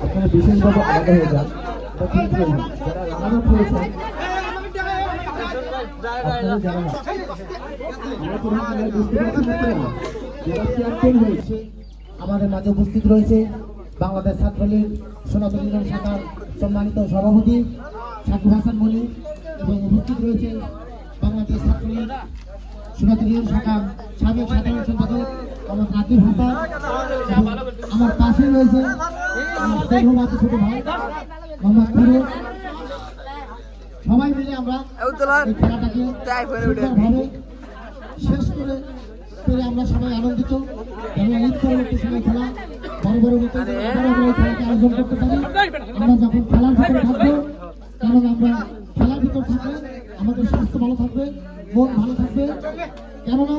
আপনারা বিশেষভাবে আলাদা হয়ে যান, যারা রান্না করেছেন আমাদের মাঝে উপস্থিত রয়েছে বাংলাদেশ ছাত্রলীগ সনাতন ইউনিয়ন শাখার সম্মানিত সভাপতি সাকিব হাসান মনি এবং উপস্থিত রয়েছে বাংলাদেশ ছাত্রলীগ সনাতন ইউনিয়ন শাখার সাবেক সাধারণ সম্পাদক আমার নাকিব হাসান। আমার পাশে রয়েছে আমার ছোট ভাই মোহাম্মদ ফিরোজ। সবাই মিলে আমরা এই খেলাটাকে সুন্দরভাবে শেষ করে পেরে আমরা সবাই আনন্দিত এবং ঈদ পরবর্তী সময় খেলা বড় বড় খেলাকে আয়োজন করতে পারি। আমরা যখন খেলার ভিতরে থাকবো, কারণ আমরা খেলার ভিতর থাকলে আমাদের স্বাস্থ্য ভালো থাকবে, মন ভালো থাকবে। কেননা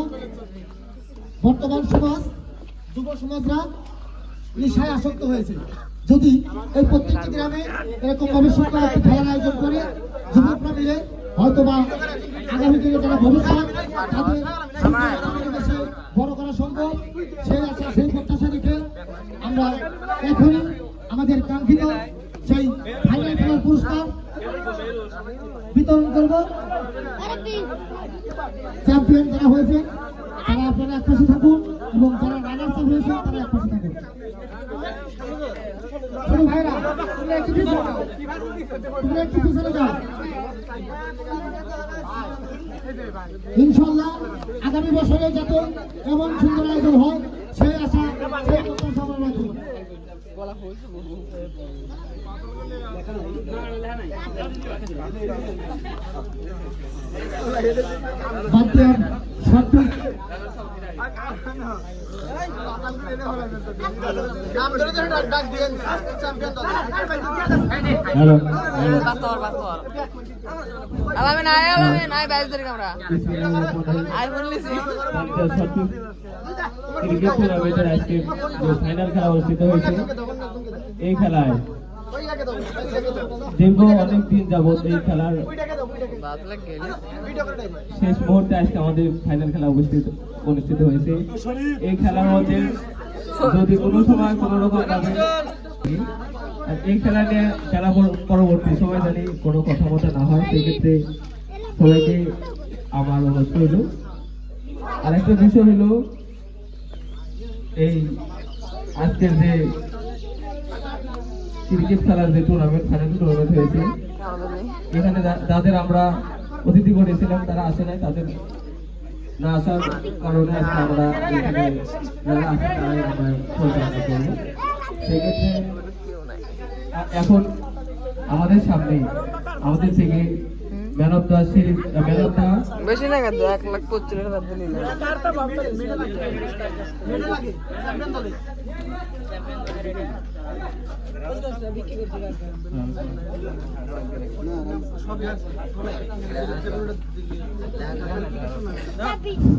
বর্তমান সমাজ, যুব সমাজরা নেশায় আসক্ত হয়েছে। যদি এই প্রত্যেকটি গ্রামে এরকম ভাবে সুন্দর একটি খেলার আয়োজন করে যুবকরা মিলে হয়তো বা আগামী দিনে যারা ভবিষ্যৎ তাদের বড় করা সম্ভব, সেই আশা সেই প্রত্যাশা রেখে আমরা এখনই আমাদের কাঙ্ক্ষিত সেই ফাইনাল খেলার পুরস্কার বিতরণ করব। চ্যাম্পিয়ন যারা হয়েছে তারা আপনারা এক পাশে থাকুন এবং যারা রানার্স আপ হয়েছে তারা এক পাশে থাকুন। ছোট ভাইরা তোমরা একটু পিছনে যাও। ইনশাআল্লাহ আগামী বছরে যাতে এমন সুন্দর আয়োজন হয় সেই আশা সেই প্রত্যাশা আমরা রাখি। ক্রিকেট টুর্নামেন্টের আজকে যে ফাইনাল খেলা অনুষ্ঠিত হয়েছে, এই খেলায় দীর্ঘ অনেক দিন যাবত এই খেলার শেষ মুহূর্তে আজকে আমাদের ফাইনাল খেলা অনুষ্ঠিত হয়েছে। এই খেলার মধ্যে যদি কোনো সময় কোনো রকম এই খেলা নিয়ে খেলা পরবর্তী সময় জানি কোনো কথা মতো না হয়, সেক্ষেত্রে সবাইকে আমার অনুরোধ রইল। আরেকটা বিষয় হলো এই আজকের যে ক্রিকেট খেলার যে টুর্নামেন্ট, ফাইনাল টুর্নামেন্ট হয়েছে, এখানে যাদের আমরা অতিথি করেছিলাম তারা আসে নাই। তাদের না আসার কারণে আজকে আমরা এখানে যারা আসে তারাই আমরা পরিচালনা করবো। সেক্ষেত্রে এখন আমাদের সামনে আমাদের থেকে man of the series, man of the বেশি না কত 1,25,000 দিলি না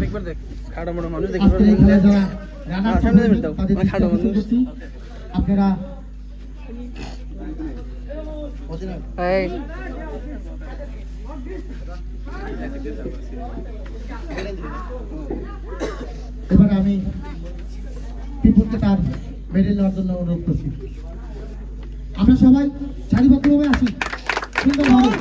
একবার দেখ খাড়া মোড়া মানুষ দেখি সামনে দেবেন দাও খাড়া মানুষ আপনারা এই এবারে আমি টিপুকে তার মেডেল নেওয়ার জন্য অনুরোধ করছি। আমরা সবাই সারিবদ্ধভাবে আসি সুন্দরভাবে।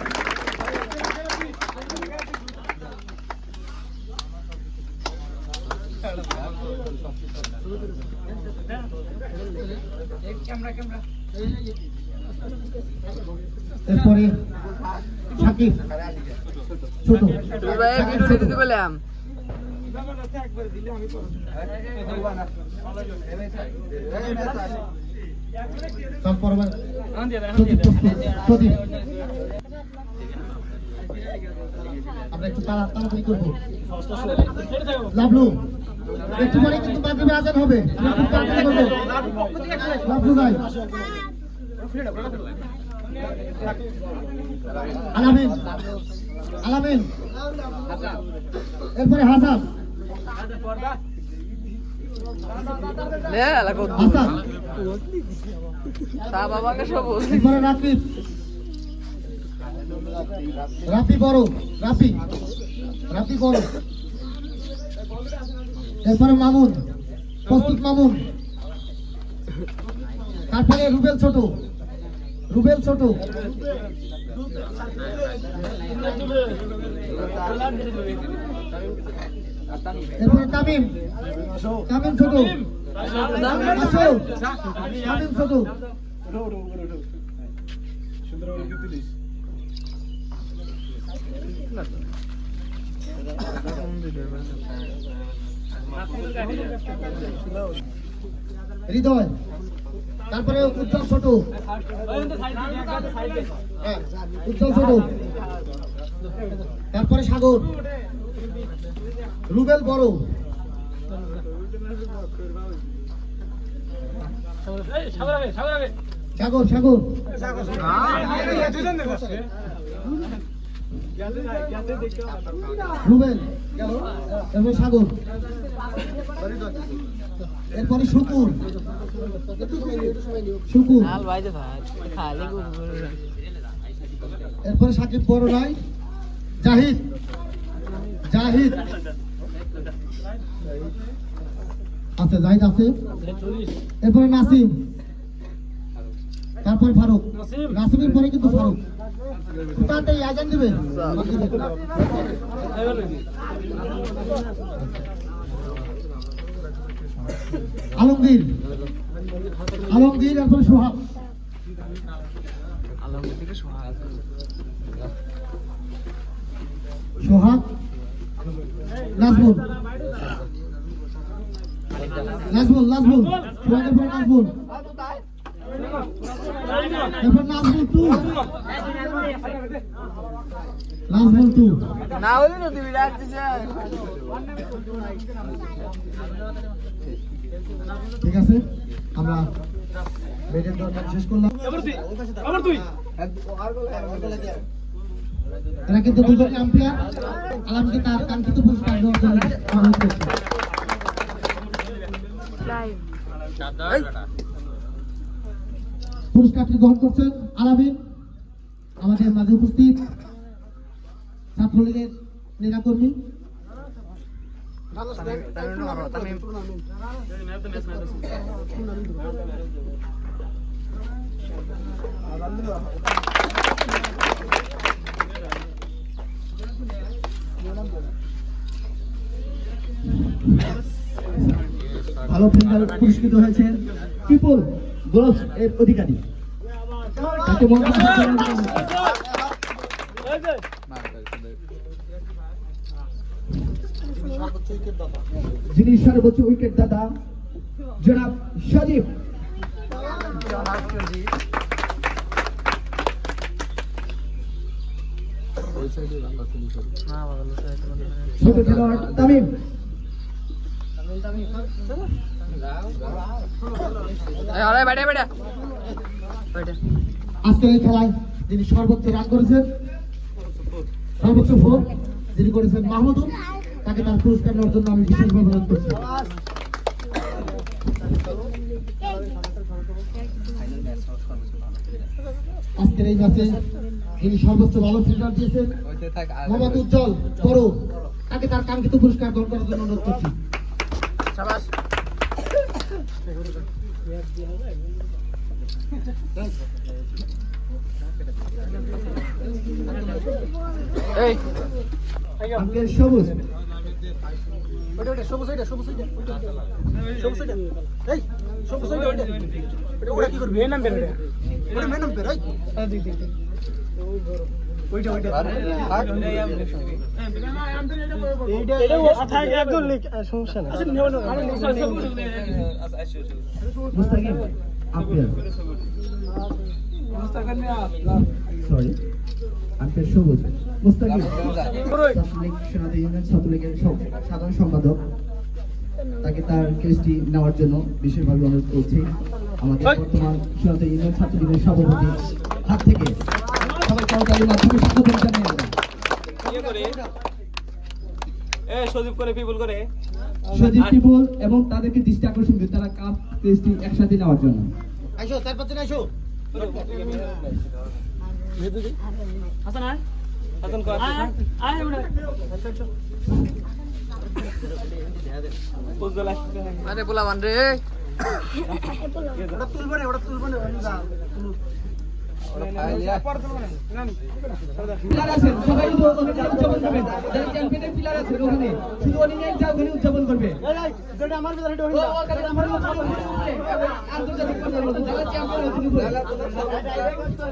এরপরে সাকিব ছোট বললাম আমরা একটু তাড়াতাড়ি করবো। লাভলু একটু পরে কিন্তু মাগরিবে আজান হবে, লাভলু ভাই। আলামিন আলামিন এরপরে হাসান হাসান এরপরে রাকিব রাফি বড় রাফি রাফি বড় এরপরে মামুন, প্রস্তুত মামুন। তারপরে রুবেল ছোট, রুবেল ছোট। এরপরে তামিম, তামিম ছোট। আসো, তামিম ছোট। হৃদয়, তারপরে উজ্জ্বল ছোট। হ্যাঁ, উজ্জ্বল ছোট। তারপরে সাগর, রুবেল বড়। সাগর, সাগর। রুবেল, এরপরে সাগর। এরপরে শুকুর, শুকুর। এরপরে সাকিব বড় রায়, জাহিদ, জাহিদ আছে, জাহিদ আছে। এরপরে নাসিম, তারপরে ফারুক। নাসিমের পরে কিন্তু ফারুক। ফুটানটাই আজান দিবে। আলমগীর, আলমগীর। এরপরে সোহাগ, সোহাগ। নাজমুল, নাজমুল, নাজমুল। সোহাগের পরে নাজমুল। এরপর নাজমুল টু, নাজমুল টু। না হলে না তুমি রাখতেছ। ঠিক আছে, আমরা মেডেল দরকার শেষ করলাম। এরা কিন্তু দুজন আম্পায়ার আলমকে তার কাঙ্ক্ষিত পুরস্কার দেওয়ার জন্য অনুরোধ করছি। পুরস্কারটি গ্রহণ করছেন আলামিন, আমাদের মাঝে উপস্থিত ছাত্রলীগের নেতাকর্মী। ভালো ফিল্ডার পুরস্কৃত হয়েছেন পিপল গ্লোভস এর অধিকারী। তাকে যিনি সর্বোচ্চ উইকেট দাতা জনাব সজীব। ছোট খেলোয়াড় তামিম। আজকের এই খেলায় যিনি সর্বোচ্চ রান করেছেন, সর্বোচ্চ ভোট যিনি করেছেন মাহমুদুল, তাকে তার পুরস্কার নেওয়ার জন্য আমি বিশেষভাবে অনুরোধ করছি। আজকের এই ম্যাচে যিনি সর্বোচ্চ ভালো ফিল্ডার দিয়েছেন মোহাম্মদ উজ্জ্বল বড়, তাকে তার কাঙ্ক্ষিত পুরস্কার গ্রহণ করার জন্য অনুরোধ করছি। সবুজ, মুস্তাকিম আম্পায়ার, সরি আম্পায়ার সবুজ। মুস্তাকিম সেনাবাহিনী ইউনিয়ন ছাত্রলীগের সাধারণ সম্পাদক, তাকে তার কেসটি নেওয়ার জন্য বিশেষভাবে অনুরোধ করছি। আমাদের বর্তমান সেনাবাহিনী ইউনিয়ন ছাত্রলীগের সভাপতি হাত থেকে সবাই করতালির মাধ্যমে স্বাগত জানিয়ে দেবেন। সজীব পিপল এবং তাদেরকে দৃষ্টি আকর্ষণ করে তারা কাপ কেসটি একসাথে নেওয়ার জন্য। আইসো চার পাঁচজন আইসো। হাসান আয়, হাসান কর আয় আয়। আরে বলা মান রে ওটা তুলবো না পিলার আছেন সবাই উদযাপন করবেন যারা চ্যাম্পিয়নের পিলার আছেন ওখানে শুধু উনি নিয়ে যাও ওখানে উদযাপন করবে যেটা আমার ভিতরে আন্তর্জাতিক পর্যায়ে যারা চ্যাম্পিয়ন হয়েছে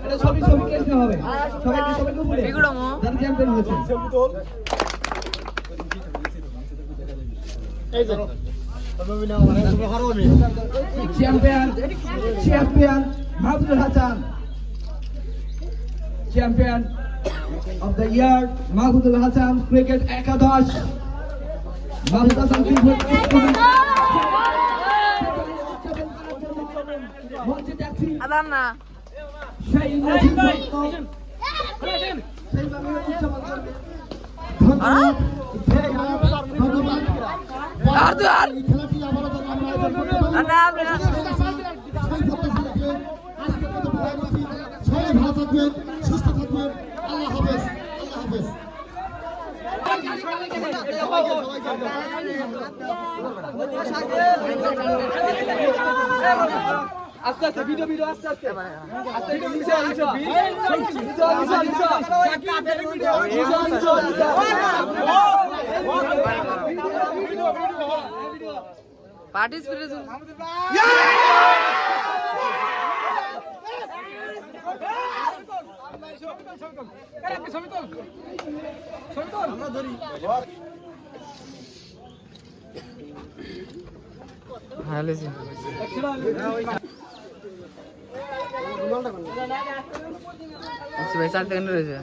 এটা সবই কেটে হবে সবাইকে উপরে বিগুড়মো যারা চ্যাম্পিয়ন হয়েছে এই যে champion Mahbubul Hasan champion of the year Mahbubul Hasan cricket একাদশ মাহবুবুল হাসান মঞ্চে যাচ্ছি আদাম না সেই ধন্যবাদ ধন্যবাদ আর তুই আর এই খেলাটি আবারও যেন আমরা আয়োজন করতে পারি। না না সেই প্রত্যাশা রেখে আজকের মতো বিদায় নিচ্ছি। সবাই ভালো থাকবেন, সুস্থ থাকবেন। আল্লাহ হাফেজ, আল্লাহ হাফেজ। আস্তে আস্তে ভিডিও আস্তে আস্তে পার্টিসিপেট হ্যাঁ লেছি ভাই 4 সেকেন্ড রয়েছে